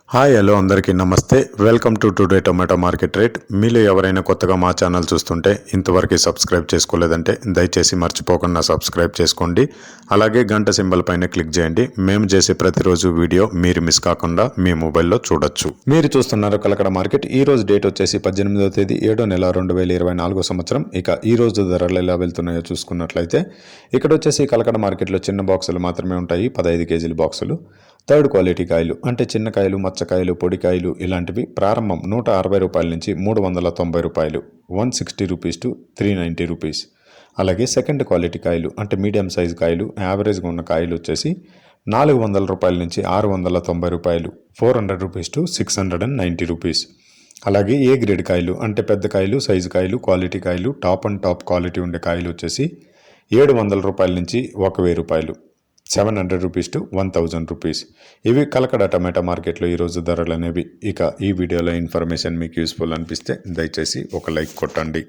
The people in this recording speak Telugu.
హాయ్ హలో అందరికీ నమస్తే. Welcome to today tomato market rate. మీలో ఎవరైనా కొత్తగా మా ఛానల్ చూస్తుంటే ఇంతవరకు సబ్స్క్రైబ్ చేసుకోలేదంటే దయచేసి మర్చిపోకుండా సబ్స్క్రైబ్ చేసుకోండి. అలాగే గంట సింబల్ పైన క్లిక్ చేయండి. మేము చేసే ప్రతిరోజు వీడియో మీరు మిస్ కాకుండా మీ మొబైల్లో చూడొచ్చు. మీరు చూస్తున్నారు కలకడ మార్కెట్. ఈ రోజు డేట్ వచ్చేసి 18వ తేదీ 7వ నెల 2024 సంవత్సరం. ఇక ఈ రోజు ధరలు ఎలా వెళ్తున్నాయో చూసుకున్నట్లయితే ఇక్కడ వచ్చేసి కలకడ మార్కెట్లో చిన్న బాక్సులు మాత్రమే ఉంటాయి. 15 కేజీల బాక్సులు. థర్డ్ క్వాలిటీ కాయలు అంటే చిన్న కాయలు, మచ్చకాయలు, పొడికాయలు ఇలాంటివి ప్రారంభం 160 రూపాయల నుంచి 390 రూపాయలు, 160 రూపీస్ టు 390 రూపీస్. అలాగే సెకండ్ క్వాలిటీ కాయలు అంటే మీడియం సైజు కాయలు, యావరేజ్గా ఉన్న కాయలు వచ్చేసి 400 రూపాయల నుంచి 690 రూపాయలు, 400 రూపీస్ టు 690 రూపీస్. అలాగే ఏ గ్రేడ్ కాయలు అంటే పెద్ద కాయలు, సైజు కాయలు, క్వాలిటీ కాయలు, టాప్ అండ్ టాప్ క్వాలిటీ ఉండే కాయలు వచ్చేసి 700 రూపాయల నుంచి 1000 రూపాయలు, 700 రూపీస్ టు 1000 రూపీస్. ఇవి కలకడ టమాటా మార్కెట్లో ఈరోజు ధరలు అనేవి. ఇక ఈ వీడియోలో ఇన్ఫర్మేషన్ మీకు యూస్ఫుల్ అనిపిస్తే దయచేసి ఒక లైక్ కొట్టండి.